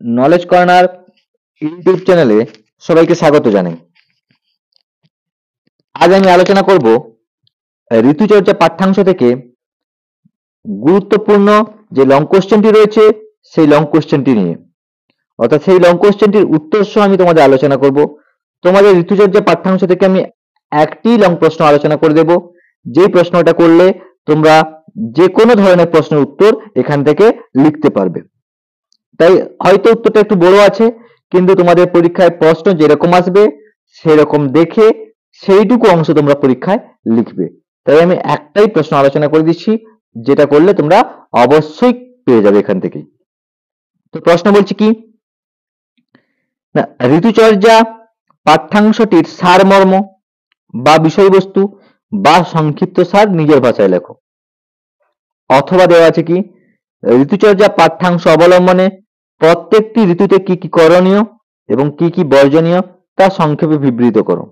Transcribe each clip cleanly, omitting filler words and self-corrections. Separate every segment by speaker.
Speaker 1: Knowledge corner YouTube চ্যানেলে সবাইকে স্বাগত জানাই। আজ আমি আলোচনা করব ঋতুচর্যা পাঠ্যাংশ থেকে গুরুত্বপূর্ণ যে লং কোশ্চেনটি রয়েছে সেই লং কোশ্চেনটি নিয়ে, অর্থাৎ সেই লং কোশ্চেনটির উত্তর সহ আমি তোমাদের আলোচনা করব। তোমাদের ঋতুচর্যা পাঠ্যাংশ থেকে আমি একটি লং প্রশ্ন আলোচনা করে দেব, যেই প্রশ্নটা করলে তোমরা যে কোনো ধরনের প্রশ্নের উত্তর এখান থেকে লিখতে পারবে। তাই হয়তো উত্তরটা একটু বড় আছে, কিন্তু তোমাদের পরীক্ষায় প্রশ্ন যেরকম আসবে সেরকম দেখে সেইটুকু অংশ তোমরা পরীক্ষায় লিখবে। তাই আমি একটাই প্রশ্ন আলোচনা করে দিচ্ছি, যেটা করলে তোমরা অবশ্যই পেয়ে যাবে এখান থেকেই। তো প্রশ্ন বলছি কি না, ঋতুচর্যা পাঠ্যাংশটির সারমর্ম বা বিষয়বস্তু বা সংক্ষিপ্ত সার নিজের ভাষায় লেখো। অথবা দেওয়া আছে কি, ঋতুচর্যা পাঠ্যাংশ অবলম্বনে প্রত্যেকটি ঋতুতে কি কি করণীয় এবং কি কি বর্জনীয় তা সংক্ষেপে বিবৃত করো।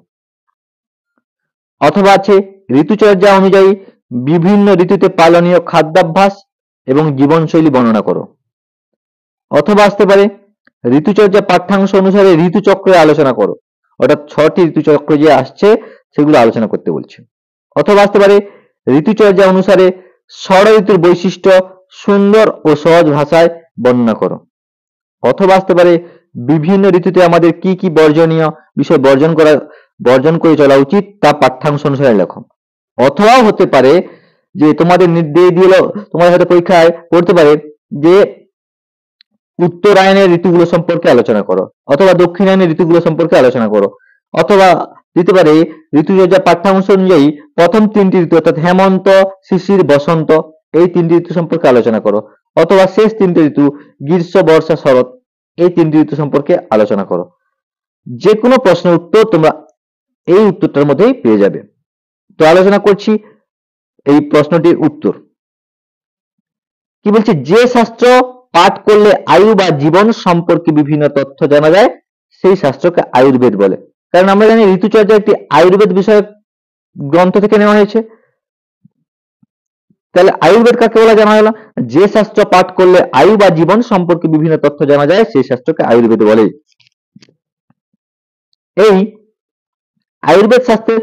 Speaker 1: অথবা আছে, ঋতুচর্যা অনুযায়ী বিভিন্ন ঋতুতে পালনীয় খাদ্যাভ্যাস এবং জীবনশৈলী বর্ণনা করো। অথবা আসতে পারে, ঋতুচর্যা পাঠ্যাংশ অনুসারে ঋতুচক্রের আলোচনা করো, অর্থাৎ 6টি ঋতুচক্র যে আসছে সেগুলো আলোচনা করতে বলছে। অথবা আসতে পারে, ঋতুচর্যা অনুসারে ষড় ঋতুর বৈশিষ্ট্য সুন্দর ও সহজ ভাষায় বর্ণনা করো। অথবা আসতে পারে, বিভিন্ন ঋতুতে আমাদের কি কি বর্জনীয় বিষয় বর্জন করে চলা উচিত তা পাঠ্যাংশ অনুসারে লেখো। অথবাও হতে পারে যে তোমাদের নির্দেশ দিল, তোমাদের হয়তো পরীক্ষায় পড়তে পারে যে উত্তরায়ণের ঋতুগুলো সম্পর্কে আলোচনা করো, অথবা দক্ষিণায়নের ঋতুগুলো সম্পর্কে আলোচনা করো। অথবা দিতে পারে, ঋতুচর্যা পাঠ্যাংশ অনুযায়ী প্রথম 3টি ঋতু অর্থাৎ হেমন্ত, শিশির, বসন্ত এই 3টি ঋতু সম্পর্কে আলোচনা করো। অথবা শেষ 3টে ঋতু গ্রীষ্ম, বর্ষা, শরৎ এই 3টি ঋতু সম্পর্কে আলোচনা করো। যে কোনো প্রশ্নের উত্তর তোমরা এই উত্তরটার মধ্যেই পেয়ে যাবে। তো আলোচনা করছি এই প্রশ্নটির উত্তর। কি বলছে, যে শাস্ত্র পাঠ করলে আয়ু বা জীবন সম্পর্কে বিভিন্ন তথ্য জানা যায় সেই শাস্ত্রকে আয়ুর্বেদ বলে। কারণ আমরা জানি ঋতুচর্যা একটি আয়ুর্বেদ বিষয়ক গ্রন্থ থেকে নেওয়া হয়েছে। তাহলে আয়ুর্বেদ কাকে বলা জানা গেল, যে শাস্ত্র পাঠ করলে আয়ু বা জীবন সম্পর্কে বিভিন্ন তথ্য জানা যায় সেই শাস্ত্রকে আয়ুর্বেদ বলে। এই আয়ুর্বেদ শাস্ত্রের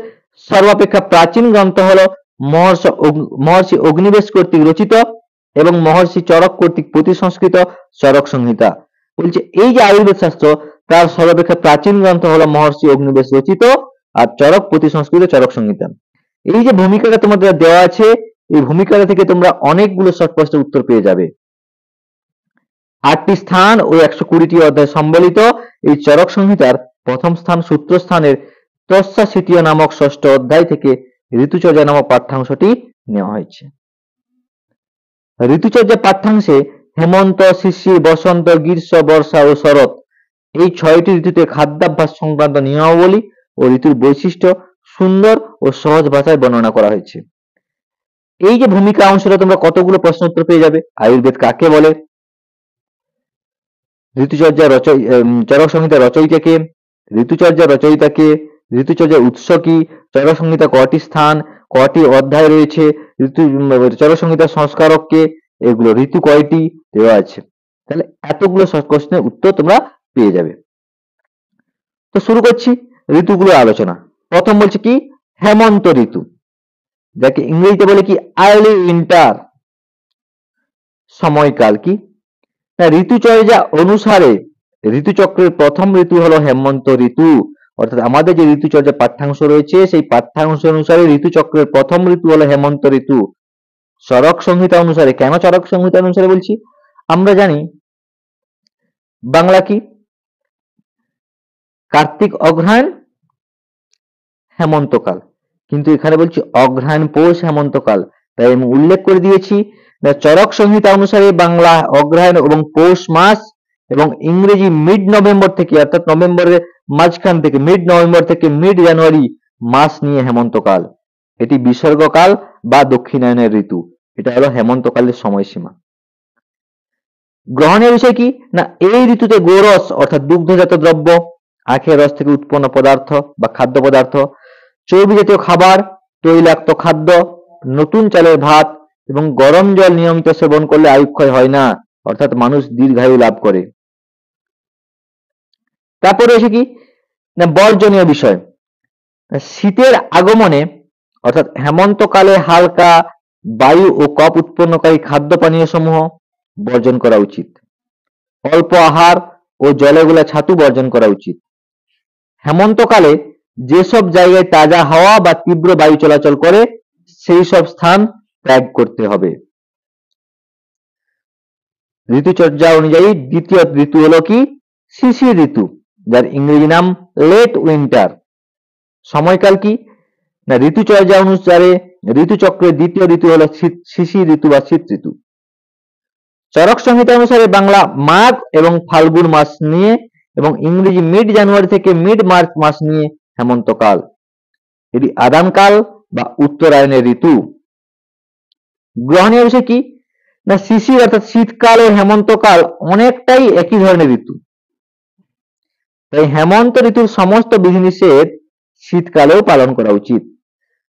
Speaker 1: সর্বাপেক্ষা প্রাচীন গ্রন্থ হলো মহর্ষি অগ্নিবেশ কর্তৃক রচিত এবং মহর্ষি চরক কর্তৃক প্রতিসংস্কৃত চরক সংহিতা। বলছে এই যে আয়ুর্বেদ শাস্ত্র তার সর্বাপেক্ষা প্রাচীন গ্রন্থ হলো মহর্ষি অগ্নিবেশ রচিত আর চরক প্রতিসংস্কৃত চরক সংহিতা। এই যে ভূমিকাটা তোমাদের দেওয়া আছে, এই ভূমিকাটা থেকে তোমরা অনেকগুলো শর্ট প্রশ্নের উত্তর পেয়ে যাবে। 8টি স্থান ও 120টি অধ্যায় সম্বলিত এই চরক সংহিতার প্রথম স্থান সূত্রস্থানের তস্যাশীতীয় নামক 6ষ্ঠ অধ্যায় থেকে ঋতুচর্যা নামক পাঠ্যাংশটি নেওয়া হয়েছে। ঋতুচর্যা পাঠ্যাংশে হেমন্ত, শিশির, বসন্ত, গ্রীষ্ম, বর্ষা ও শরৎ এই 6টি ঋতুতে খাদ্যাভ্যাস সংক্রান্ত নিয়মাবলী ও ঋতুর বৈশিষ্ট্য সুন্দর ও সহজ ভাষায় বর্ণনা করা হয়েছে। এই যে ভূমিকা অংশটা তোমরা কতগুলো প্রশ্ন উত্তর পেয়ে যাবে। আয়ুর্বেদ কাকে বলে, ঋতুচর্যা চরক সংহিতা রচয়িতা কে, ঋতুচর্যা রচয়িতা কে, ঋতুচর্যার উৎস কি, চরক সংহিতা কটি স্থান কটি অধ্যায় রয়েছে, চরক সংহিতার সংস্কারক কে, এগুলো ঋতু কয়টি দেওয়া আছে। তাহলে এতগুলো প্রশ্নের উত্তর তোমরা পেয়ে যাবে। তো শুরু করছি ঋতুগুলোর আলোচনা। প্রথম বলছে কি, হেমন্ত ঋতু, যাকে ইংরেজিতে বলে কি আর্লি উইন্টার। সময়কাল কি না, ঋতুচর্যা অনুসারে ঋতুচক্রের প্রথম ঋতু হলো হেমন্ত ঋতু। অর্থাৎ আমাদের যে ঋতুচর্যা পাঠ্যাংশ রয়েছে সেই পাঠ্যাংশ অনুসারে ঋতুচক্রের প্রথম ঋতু হলো হেমন্ত ঋতু। চরক সংহিতা অনুসারে, কেন চরক সংহিতা অনুসারে বলছি, আমরা জানি বাংলা কি কার্তিক অগ্রহায়ণ হেমন্তকাল, কিন্তু এখানে বলছি অগ্রহায়ণ পৌষ হেমন্তকাল। তাই আমি উল্লেখ করে দিয়েছি চরক সংহিতা অনুসারে বাংলা অগ্রহায়ণ এবং পৌষ মাস এবং ইংরেজি মিড নভেম্বর থেকে অর্থাৎ নভেম্বরের মাঝখান থেকে মিড নভেম্বর থেকে মিড জানুয়ারি মাস নিয়ে হেমন্তকাল। এটি বিসর্গকাল বা দক্ষিণায়নের ঋতু। এটা হলো হেমন্তকালের সময়সীমা। গ্রহণের বিষয় কি না, এই ঋতুতে গোরস অর্থাৎ দুগ্ধজাত দ্রব্য, আখের রস থেকে উৎপন্ন পদার্থ বা খাদ্য পদার্থ, চর্বি জাতীয় খাবার, তৈলাক্ত খাদ্য, নতুন চালের ভাত এবং গরম জল নিয়মিত সেবন করলে আয়ুক্ষয় হয় না, অর্থাৎ মানুষ দীর্ঘায়ু লাভ করে। তারপরে এসে কি না বর্জনীয় বিষয়, শীতের আগমনে অর্থাৎ হেমন্তকালে হালকা বায়ু ও কফ উৎপন্নকারী খাদ্য পানীয় সমূহ বর্জন করা উচিত। অল্প আহার ও জলে গোলা ছাতু বর্জন করা উচিত। হেমন্তকালে যেসব জায়গায় তাজা হাওয়া বা তীব্র বায়ু চলাচল করে সেই সব স্থান ত্যাগ করতে হবে। ঋতুচর্যা অনুযায়ী দ্বিতীয় ঋতু হলো কি শিশির ঋতু, যার ইংরেজি নাম লেট উইন্টার। সময়কাল কি না ঋতুচর্যা অনুসারে ঋতুচক্রের দ্বিতীয় ঋতু হলো শিশির ঋতু বা শীত ঋতু। চরক সংহিতা অনুসারে বাংলা মাঘ এবং ফাল্গুন মাস নিয়ে এবং ইংরেজি মিড জানুয়ারি থেকে মিড মার্চ মাস নিয়ে হেমন্তকাল। এটি আদানকাল বা উত্তরায়ণের ঋতু। গ্রহণীয় বিষয় কি না শিশির অর্থাৎ শীতকাল ও হেমন্তকাল অনেকটাই একই ধরনের ঋতু, তাই হেমন্ত ঋতুর সমস্ত বিধিনিষেধ শীতকালেও পালন করা উচিত।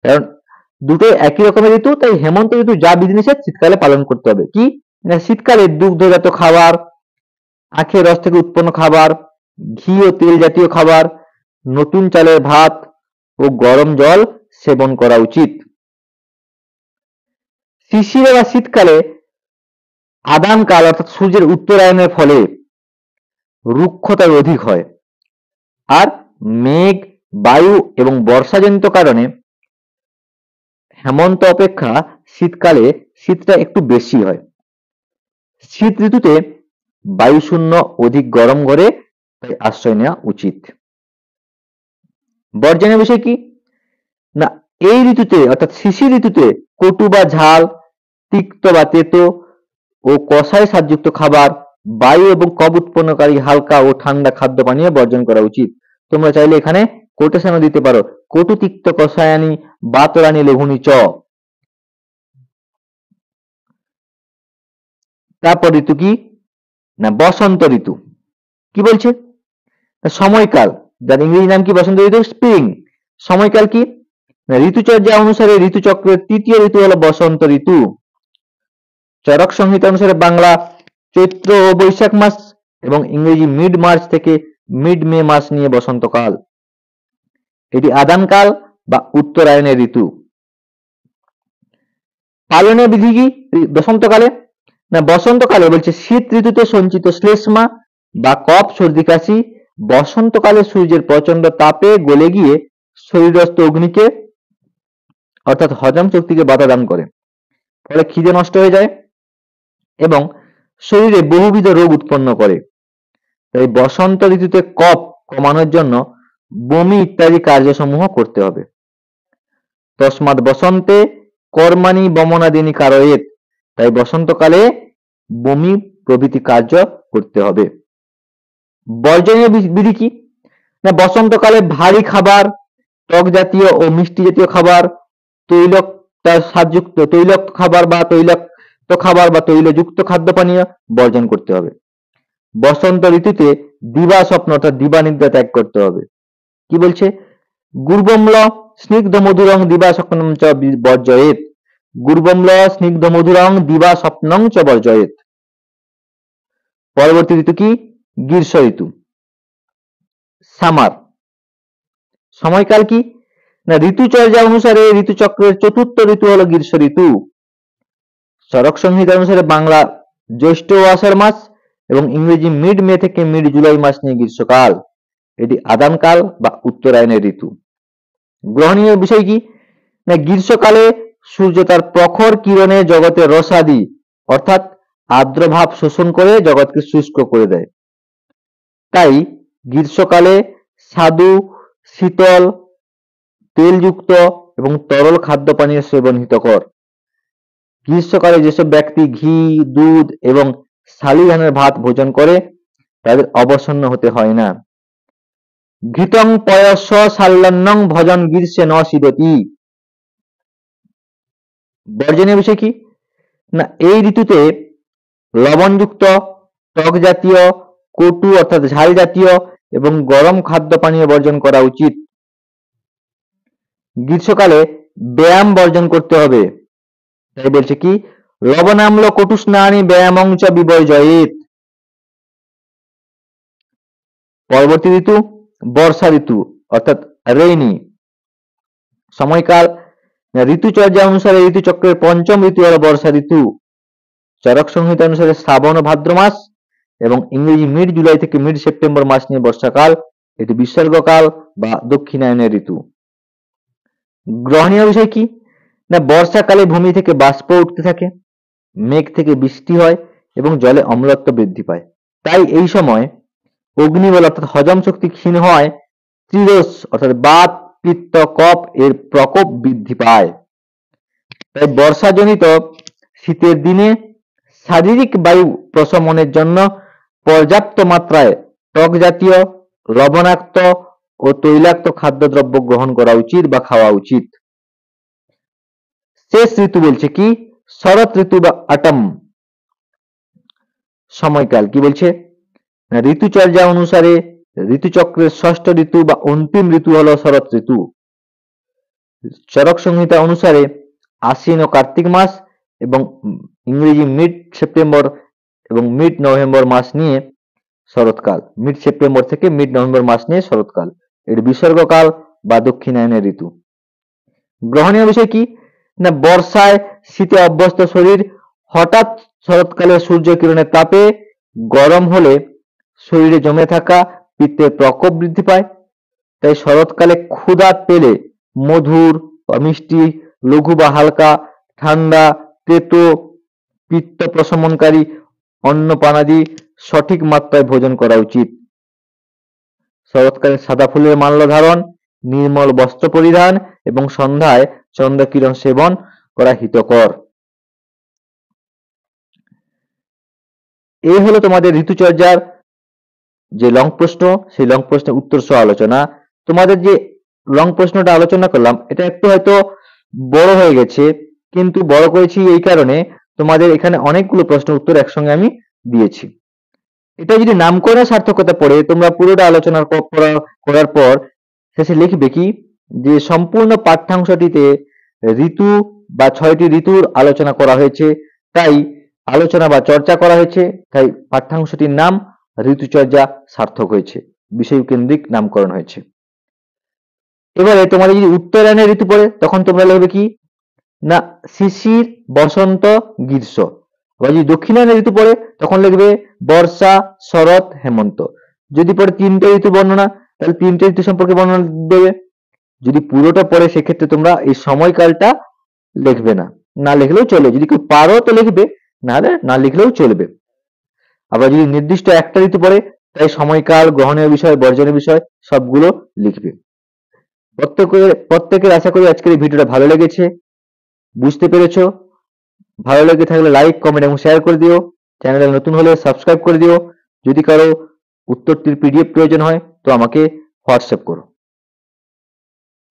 Speaker 1: কারণ দুটো একই রকমের ঋতু, তাই হেমন্ত ঋতু যা বিধিনিষেধ শীতকালে পালন করতে হবে। কি না শীতকালে দুগ্ধজাত খাবার, আখের রস থেকে উৎপন্ন খাবার, ঘি ও তেল জাতীয় খাবার, নতুন চালের ভাত ও গরম জল সেবন করা উচিত। শিশিরে বা শীতকালে আদানকাল অর্থাৎ সূর্যের উত্তরায়ণের ফলে রুক্ষতা অধিক হয়, আর মেঘ, বায়ু এবং বর্ষাজনিত কারণে হেমন্ত অপেক্ষা শীতকালে শীতটা একটু বেশি হয়। শীত ঋতুতে বায়ু শূন্য অধিক গরম ঘরে তাই আশ্রয় নেওয়া উচিত। বর্জনীয় বিষয় কি না এই ঋতুতে অর্থাৎ শিশির ঋতুতে কটু বা ঝাল, তিক্ত বা তেতো ও কষায় স্বাদযুক্ত খাবার, বায়ু এবং কফ উৎপন্নকারী হালকা ও ঠান্ডা খাদ্য পানীয় বর্জন করা উচিত। তোমরা চাইলে এখানে কোটেশনও দিতে পারো, কটু তিক্ত কষায়ানি বাতরানি লঘুনি চ। তারপর ঋতু কি না বসন্ত ঋতু। কি বলছে সময়কাল, যার ইংরেজি নাম কি বসন্ত ঋতু স্প্রিং। সময়কাল কি না ঋতুচর্যা অনুসারে ঋতুচক্রের তৃতীয় ঋতু হলো বসন্ত ঋতু। চরক সংহিতা অনুসারে বাংলা চৈত্র ও বৈশাখ মাস এবং ইংরেজি মিড মার্চ থেকে মিড মে মাস নিয়ে বসন্তকাল। এটি আদানকাল বা উত্তরায়ণের ঋতু। পালনীয় বিধি কি বসন্তকালে না বসন্তকালে বলছে শীত ঋতুতে সঞ্চিত শ্লেষ্মা বা কফ সর্দি কাশি বসন্তকালে সূর্যের প্রচন্ড তাপে গলে গিয়ে শরীরস্থ অগ্নিকে অর্থাৎ হজম শক্তিকে বাধা দান করে, ফলে খিদে নষ্ট হয়ে যায় এবং শরীরে বহুবিধ রোগ উৎপন্ন করে। তাই বসন্ত ঋতুতে কফ কমানোর জন্য বমি ইত্যাদি কার্যসমূহ করতে হবে। তস্মাৎ বসন্তে কর্মাণি বমনাদিনী কারয়েত, তাই বসন্তকালে বমি প্রভৃতি কার্য করতে হবে। বর্জনীয় বিধি কি না বসন্তকালে ভারী খাবার, টক জাতীয় ও মিষ্টি জাতীয় খাবার, তৈলাক্ত খাবার বা তৈলযুক্ত খাদ্য পানীয় বর্জন করতে হবে। বসন্ত ঋতুতে দিবা স্বপ্ন অর্থাৎ দিবা নিদ্রা ত্যাগ করতে হবে। কি বলছে গুর্বম্ল স্নিগ্ধ মধুরং দিবা স্বপ্নং চ বর্জয়েত। গুর্বম্ল স্নিগ্ধ মধুরং দিবা স্বপ্নং চ বর্জয়েত। পরবর্তী ঋতু কি গ্রীষ্ম ঋতু সামার। সময়কাল কি না ঋতুচর্যা অনুসারে ঋতুচক্রের চতুর্থ ঋতু হলো গ্রীষ্ম ঋতু। চরক সংহিতা অনুসারে বাংলা জ্যৈষ্ঠ ও আষাঢ় মাস এবং ইংরেজি মিড মে থেকে মিড জুলাই মাস নিয়ে গ্রীষ্মকাল। এটি আদানকাল বা উত্তরায়ণের ঋতু। গ্রহণীয় বিষয় কি না গ্রীষ্মকালে সূর্য তার প্রখর কিরণে জগতের রসাদি অর্থাৎ আর্দ্রভাব শোষণ করে জগৎকে শুষ্ক করে দেয়। তাই গ্রীষ্মকালে স্বাদু, শীতল, তেলযুক্ত এবং তরল খাদ্য পানীয় সেবন হিতকর। গ্রীষ্মকালে যেসব ব্যক্তি ঘি, দুধ এবং শালি ধানের ভাত ভোজন করে তাদের অবসন্ন হতে হয় না। ঘৃতং পয়স শাল্যান্নং ভজন গ্রীষ্মে ন সিদতি। বর্জনীয় বিষয় কি না এই ঋতুতে লবণযুক্ত, টক জাতীয়, কটু অর্থাৎ ঝাল জাতীয় এবং গরম খাদ্য পানীয় বর্জন করা উচিত। গ্রীষ্মকালে ব্যায়াম বর্জন করতে হবে। তাই বলছে কি লবণাম্ল কটু স্নানি ব্যায়ামং চ বিবর্জয়েত। পরবর্তী ঋতু বর্ষা ঋতু অর্থাৎ রেইনি। সময়কাল ঋতুচর্যা অনুসারে ঋতুচক্রের পঞ্চম ঋতু হলো বর্ষা ঋতু। চরক সংহিতা অনুসারে শ্রাবণ ও ভাদ্র মাস এবং ইংরেজি মিড জুলাই থেকে মিড সেপ্টেম্বর মাস নিয়ে বর্ষাকাল। এটি বিসর্গকাল বা দক্ষিণায়নের ঋতু। গ্রহণীয় বিষয় কি না বর্ষাকালে ভূমি থেকে বাষ্প উঠতে থাকে, মেঘ থেকে বৃষ্টি হয় এবং জলে অম্লত্ব বৃদ্ধি পায়। তাই এই সময় অগ্নিবল অর্থাৎ হজম শক্তি ক্ষীণ হয়, ত্রিদোষ অর্থাৎ বাত পিত্ত কফ এর প্রকোপ বৃদ্ধি পায়। তাই বর্ষাজনিত শীতের দিনে শারীরিক বায়ু প্রশমনের জন্য পর্যাপ্ত মাত্রায় টক জাতীয়, লবণাক্ত ও তৈলাক্ত খাদ্যদ্রব্য গ্রহণ করা উচিত বা খাওয়া উচিত। শেষ ঋতু বলছে কি শরৎ ঋতু বা অটম। সময়কাল কি বলছে না ঋতুচর্যা অনুসারে ঋতুচক্রের ষষ্ঠ ঋতু বা অন্তিম ঋতু হলো শরৎ ঋতু। চরক সংহিতা অনুসারে আশ্বিন ও কার্তিক মাস এবং ইংরেজি মিড সেপ্টেম্বর এবং মিড নভেম্বর মাস নিয়ে শরৎকাল। মিড সেপ্টেম্বর থেকে মিড নভেম্বর মাস নিয়ে শরৎকাল। এটি বিসর্গকাল বা দক্ষিণায়নের ঋতু। গ্রহণীয় বিষয় কি না বর্ষায় শীতে অভ্যস্ত শরীর হঠাৎ শরৎকালে সূর্য কিরণের তাপে গরম হলে শরীরে জমে থাকা পিত্তের প্রকোপ বৃদ্ধি পায়। তাই শরৎকালে ক্ষুধা পেলে মধুর বা মিষ্টি, লঘু বা হালকা, ঠান্ডা, তেতো, পিত্ত প্রশমনকারী অন্নপানাদি সঠিক মাত্রায় ভোজন করা উচিত। শরৎকালে সাদা ফুলের মাল্য ধারণ, নির্মল বস্ত্র পরিধান এবং সন্ধ্যায় চন্দ্রকিরণ সেবন করা হিতকর। এই হলো তোমাদের ঋতুচর্যার যে লং প্রশ্ন, সেই লং প্রশ্নের উত্তর সহ আলোচনা। তোমাদের যে লং প্রশ্নটা আলোচনা করলাম এটা একটু হয়তো বড় হয়ে গেছে, কিন্তু বড় করেছি এই কারণে তোমাদের এখানে অনেকগুলো প্রশ্ন উত্তর একসঙ্গে আমি দিয়েছি। এটা যদি নামকরণের সার্থকতা পড়ে তোমরা পুরোটা আলোচনা করার পর শেষে লিখবে কি যে সম্পূর্ণ পাঠ্যাংশটিতে ঋতু বা 6টি ঋতুর আলোচনা করা হয়েছে, তাই আলোচনা বা চর্চা করা হয়েছে, তাই পাঠ্যাংশটির নাম ঋতুচর্যা সার্থক হয়েছে, বিষয়কেন্দ্রিক নামকরণ হয়েছে। এবারে তোমাদের যদি উত্তরায়ণের ঋতু পড়ে তখন তোমরা লিখবে কি না শিশির, বসন্ত, গ্রীষ্ম। আবার যদি দক্ষিণায়নের ঋতু পড়ে তখন লিখবে বর্ষা, শরৎ, হেমন্ত। যদি পড়ে 3টে ঋতু বর্ণনা তাহলে 3টে ঋতু সম্পর্কে বর্ণনা দেবে। যদি পুরোটা পড়ে সেক্ষেত্রে তোমরা এই সময়কালটা লিখবে না, না লিখলেও চলে। যদি কেউ পারো তো লিখবে, নাহলে না লিখলেও চলবে। আবার যদি নির্দিষ্ট একটা ঋতু পড়ে তাই সময়কাল, গ্রহণীয় বিষয়, বর্জনীয় বিষয় সবগুলো লিখবে। প্রত্যেকের আশা করি আজকের এই ভিডিওটা ভালো লেগেছে, বুঝতে পেরেছো। ভালো লেগে থাকলে লাইক, কমেন্ট এবং শেয়ার করে দিও। চ্যানেলে নতুন হলে সাবস্ক্রাইব করে দিও। যদি কারো উত্তরটির পিডিএফ প্রয়োজন হয় তো আমাকে হোয়াটসঅ্যাপ করো।